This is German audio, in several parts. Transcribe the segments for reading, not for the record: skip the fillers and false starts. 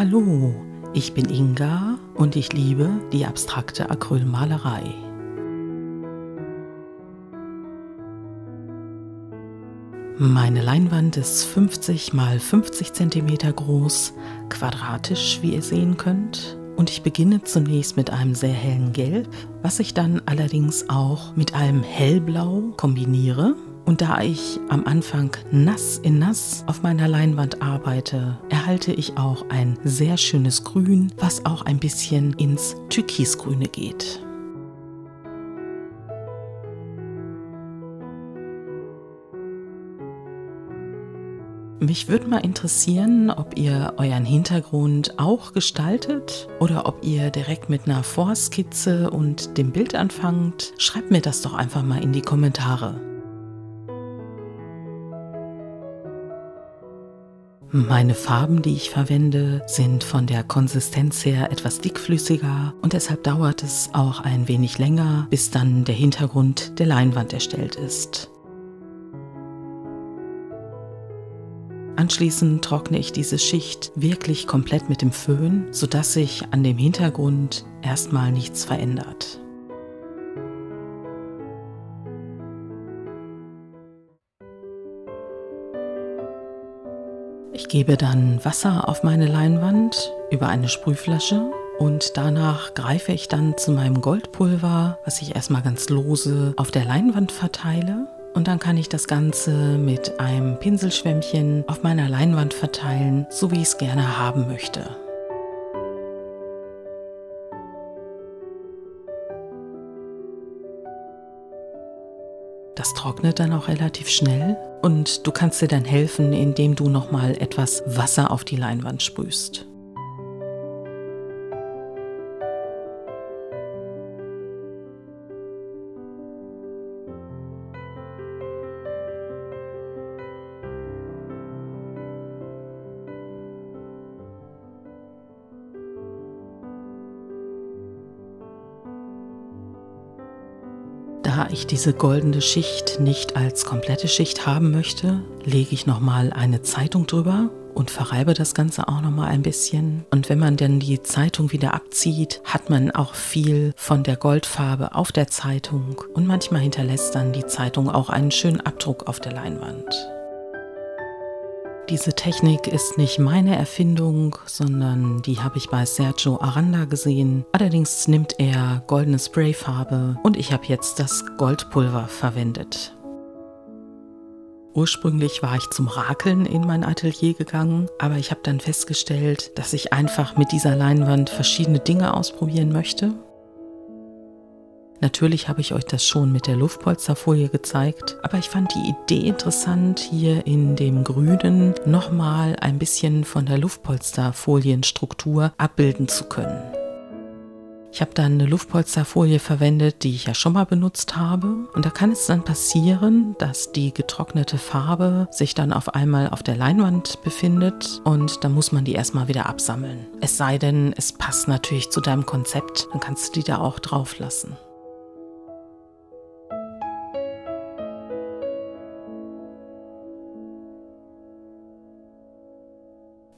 Hallo, ich bin Inga und ich liebe die abstrakte Acrylmalerei. Meine Leinwand ist 50 x 50 cm groß, quadratisch, wie ihr sehen könnt. Und ich beginne zunächst mit einem sehr hellen Gelb, was ich dann allerdings auch mit einem Hellblau kombiniere. Und da ich am Anfang nass in nass auf meiner Leinwand arbeite, erhalte ich auch ein sehr schönes Grün, was auch ein bisschen ins Türkisgrüne geht. Mich würde mal interessieren, ob ihr euren Hintergrund auch gestaltet oder ob ihr direkt mit einer Vorskizze und dem Bild anfangt. Schreibt mir das doch einfach mal in die Kommentare. Meine Farben, die ich verwende, sind von der Konsistenz her etwas dickflüssiger und deshalb dauert es auch ein wenig länger, bis dann der Hintergrund der Leinwand erstellt ist. Anschließend trockne ich diese Schicht wirklich komplett mit dem Föhn, sodass sich an dem Hintergrund erstmal nichts verändert. Ich gebe dann Wasser auf meine Leinwand über eine Sprühflasche und danach greife ich dann zu meinem Goldpulver, was ich erstmal ganz lose auf der Leinwand verteile. Und dann kann ich das Ganze mit einem Pinselschwämmchen auf meiner Leinwand verteilen, so wie ich es gerne haben möchte. Das trocknet dann auch relativ schnell und du kannst dir dann helfen, indem du nochmal etwas Wasser auf die Leinwand sprühst. Da ich diese goldene Schicht nicht als komplette Schicht haben möchte, lege ich nochmal eine Zeitung drüber und verreibe das Ganze auch nochmal ein bisschen. Und wenn man dann die Zeitung wieder abzieht, hat man auch viel von der Goldfarbe auf der Zeitung und manchmal hinterlässt dann die Zeitung auch einen schönen Abdruck auf der Leinwand. Diese Technik ist nicht meine Erfindung, sondern die habe ich bei Sergio Aranda gesehen. Allerdings nimmt er goldene Sprayfarbe und ich habe jetzt das Goldpulver verwendet. Ursprünglich war ich zum Rakeln in mein Atelier gegangen, aber ich habe dann festgestellt, dass ich einfach mit dieser Leinwand verschiedene Dinge ausprobieren möchte. Natürlich habe ich euch das schon mit der Luftpolsterfolie gezeigt, aber ich fand die Idee interessant, hier in dem Grünen nochmal ein bisschen von der Luftpolsterfolienstruktur abbilden zu können. Ich habe dann eine Luftpolsterfolie verwendet, die ich ja schon mal benutzt habe. Und da kann es dann passieren, dass die getrocknete Farbe sich dann auf einmal auf der Leinwand befindet und dann muss man die erstmal wieder absammeln. Es sei denn, es passt natürlich zu deinem Konzept, dann kannst du die da auch drauf lassen.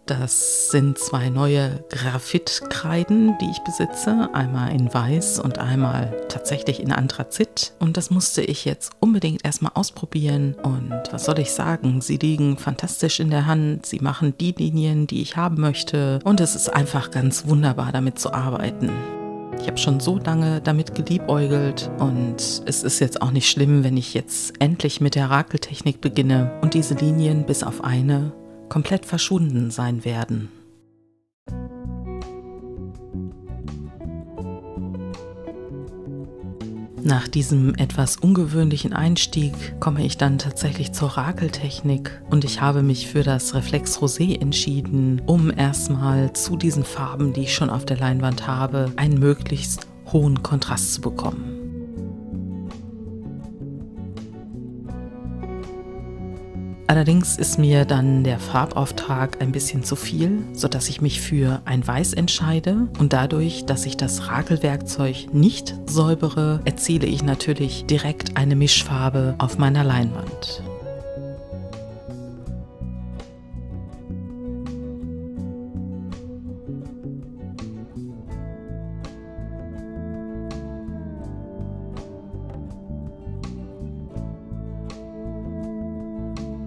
Das sind zwei neue Graphitkreiden, die ich besitze. Einmal in Weiß und einmal tatsächlich in Anthrazit. Und das musste ich jetzt unbedingt erstmal ausprobieren. Und was soll ich sagen? Sie liegen fantastisch in der Hand. Sie machen die Linien, die ich haben möchte. Und es ist einfach ganz wunderbar, damit zu arbeiten. Ich habe schon so lange damit geliebäugelt und es ist jetzt auch nicht schlimm, wenn ich jetzt endlich mit der Rakeltechnik beginne und diese Linien bis auf eine komplett verschwunden sein werden. Nach diesem etwas ungewöhnlichen Einstieg komme ich dann tatsächlich zur Rakeltechnik und ich habe mich für das Reflex Rosé entschieden, um erstmal zu diesen Farben, die ich schon auf der Leinwand habe, einen möglichst hohen Kontrast zu bekommen. Allerdings ist mir dann der Farbauftrag ein bisschen zu viel, sodass ich mich für ein Weiß entscheide und dadurch, dass ich das Rakelwerkzeug nicht säubere, erziele ich natürlich direkt eine Mischfarbe auf meiner Leinwand.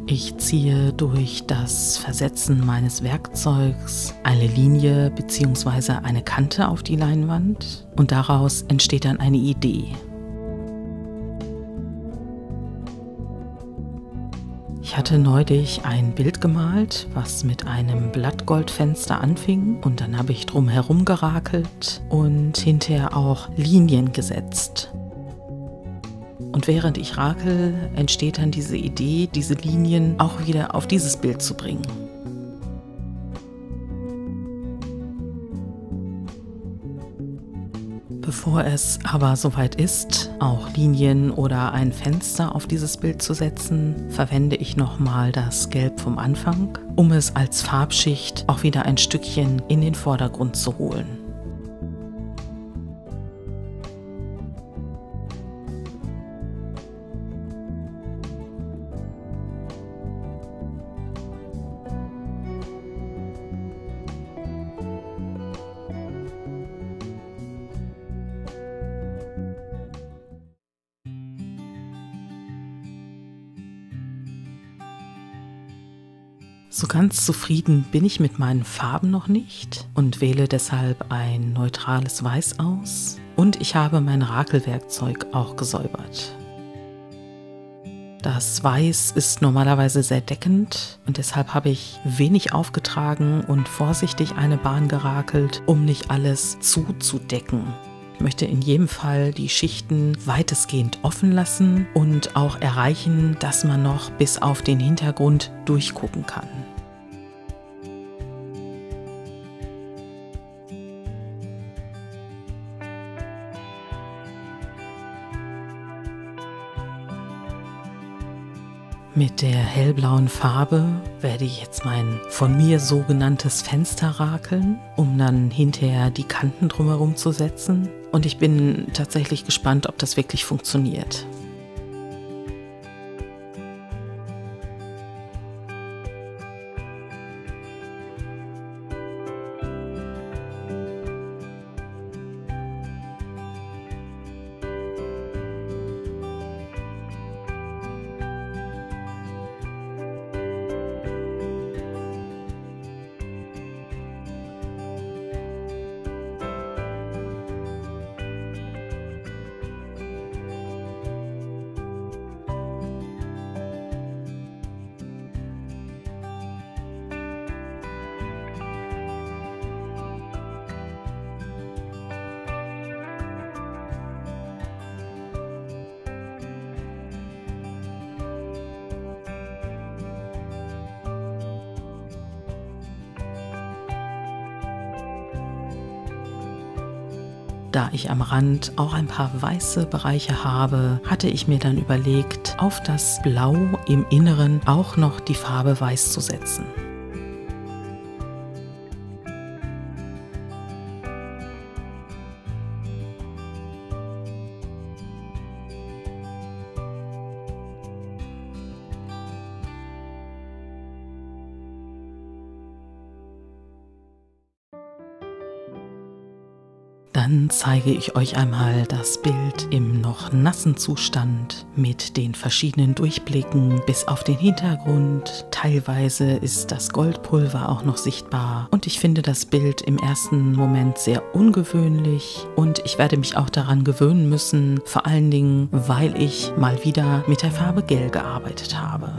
Ich ziehe durch das Versetzen meines Werkzeugs eine Linie bzw. eine Kante auf die Leinwand und daraus entsteht dann eine Idee. Ich hatte neulich ein Bild gemalt, was mit einem Blattgoldfenster anfing und dann habe ich drum herum gerakelt und hinterher auch Linien gesetzt. Und während ich rakel, entsteht dann diese Idee, diese Linien auch wieder auf dieses Bild zu bringen. Bevor es aber soweit ist, auch Linien oder ein Fenster auf dieses Bild zu setzen, verwende ich nochmal das Gelb vom Anfang, um es als Farbschicht auch wieder ein Stückchen in den Vordergrund zu holen. So ganz zufrieden bin ich mit meinen Farben noch nicht und wähle deshalb ein neutrales Weiß aus. Und ich habe mein Rakelwerkzeug auch gesäubert. Das Weiß ist normalerweise sehr deckend und deshalb habe ich wenig aufgetragen und vorsichtig eine Bahn gerakelt, um nicht alles zuzudecken. Ich möchte in jedem Fall die Schichten weitestgehend offen lassen und auch erreichen, dass man noch bis auf den Hintergrund durchgucken kann. Mit der hellblauen Farbe werde ich jetzt mein von mir sogenanntes Fenster rakeln, um dann hinterher die Kanten drumherum zu setzen. Und ich bin tatsächlich gespannt, ob das wirklich funktioniert. Da ich am Rand auch ein paar weiße Bereiche habe, hatte ich mir dann überlegt, auf das Blau im Inneren auch noch die Farbe Weiß zu setzen. Dann zeige ich euch einmal das Bild im noch nassen Zustand mit den verschiedenen Durchblicken bis auf den Hintergrund. Teilweise ist das Goldpulver auch noch sichtbar und ich finde das Bild im ersten Moment sehr ungewöhnlich und ich werde mich auch daran gewöhnen müssen, vor allen Dingen, weil ich mal wieder mit der Farbe Gel gearbeitet habe.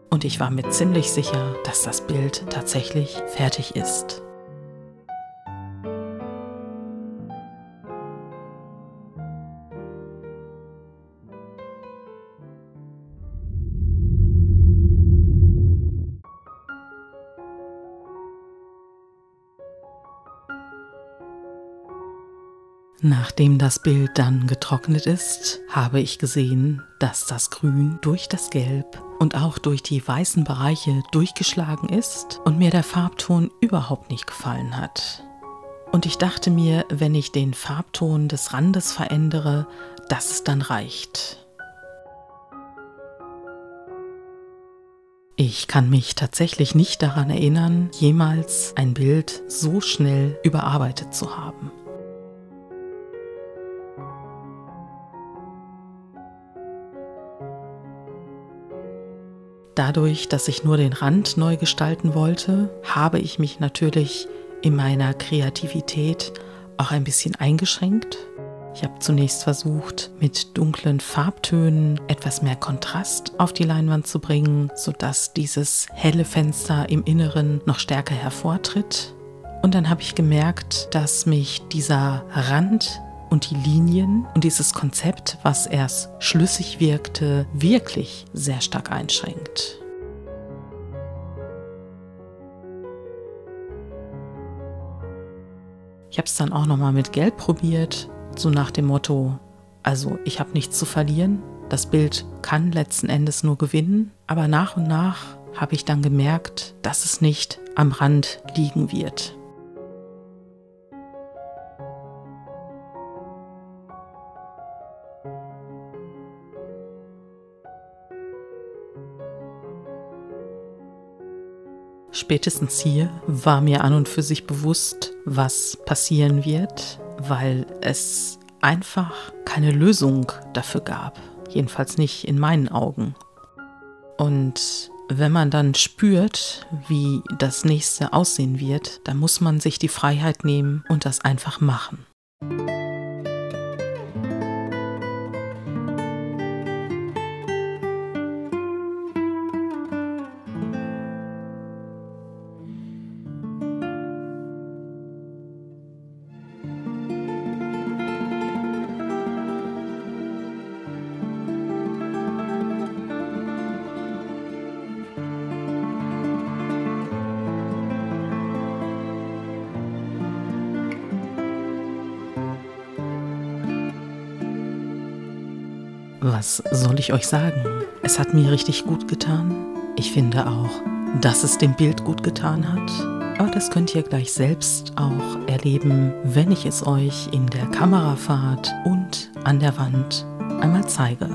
Und ich war mir ziemlich sicher, dass das Bild tatsächlich fertig ist. Nachdem das Bild dann getrocknet ist, habe ich gesehen, dass das Grün durch das Gelb und auch durch die weißen Bereiche durchgeschlagen ist und mir der Farbton überhaupt nicht gefallen hat. Und ich dachte mir, wenn ich den Farbton des Randes verändere, dass es dann reicht. Ich kann mich tatsächlich nicht daran erinnern, jemals ein Bild so schnell überarbeitet zu haben. Dadurch, dass ich nur den Rand neu gestalten wollte, habe ich mich natürlich in meiner Kreativität auch ein bisschen eingeschränkt. Ich habe zunächst versucht, mit dunklen Farbtönen etwas mehr Kontrast auf die Leinwand zu bringen, sodass dieses helle Fenster im Inneren noch stärker hervortritt. Und dann habe ich gemerkt, dass mich dieser Rand und die Linien und dieses Konzept, was erst schlüssig wirkte, wirklich sehr stark einschränkt. Ich habe es dann auch nochmal mit Gelb probiert, so nach dem Motto, also ich habe nichts zu verlieren, das Bild kann letzten Endes nur gewinnen, aber nach und nach habe ich dann gemerkt, dass es nicht am Rand liegen wird. Spätestens hier war mir an und für sich bewusst, was passieren wird, weil es einfach keine Lösung dafür gab. Jedenfalls nicht in meinen Augen. Und wenn man dann spürt, wie das nächste aussehen wird, dann muss man sich die Freiheit nehmen und das einfach machen. Was soll ich euch sagen? Es hat mir richtig gut getan. Ich finde auch, dass es dem Bild gut getan hat. Aber das könnt ihr gleich selbst auch erleben, wenn ich es euch in der Kamerafahrt und an der Wand einmal zeige.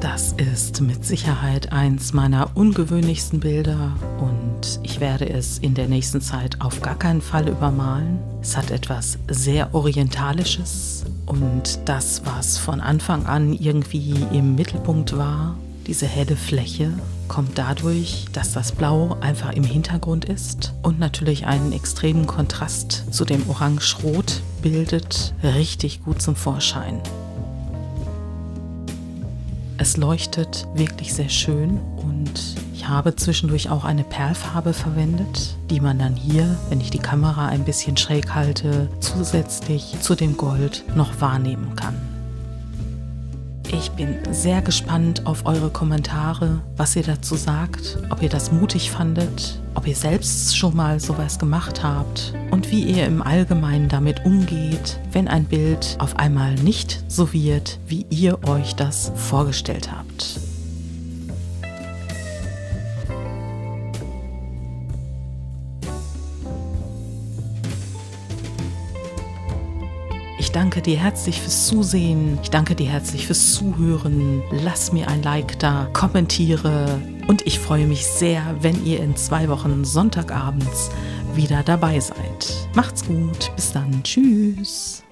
Das ist mit Sicherheit eins meiner ungewöhnlichsten Bilder und ich werde es in der nächsten Zeit auf gar keinen Fall übermalen. Es hat etwas sehr Orientalisches und das, was von Anfang an irgendwie im Mittelpunkt war, diese helle Fläche, kommt dadurch, dass das Blau einfach im Hintergrund ist und natürlich einen extremen Kontrast zu dem Orange-Rot bildet, richtig gut zum Vorschein. Es leuchtet wirklich sehr schön und ich habe zwischendurch auch eine Perlfarbe verwendet, die man dann hier, wenn ich die Kamera ein bisschen schräg halte, zusätzlich zu dem Gold noch wahrnehmen kann. Ich bin sehr gespannt auf eure Kommentare, was ihr dazu sagt, ob ihr das mutig fandet, ob ihr selbst schon mal sowas gemacht habt und wie ihr im Allgemeinen damit umgeht, wenn ein Bild auf einmal nicht so wird, wie ihr euch das vorgestellt habt. Ich danke dir herzlich fürs Zusehen, ich danke dir herzlich fürs Zuhören, lass mir ein Like da, kommentiere und ich freue mich sehr, wenn ihr in 2 Wochen Sonntagabends wieder dabei seid. Macht's gut, bis dann, tschüss.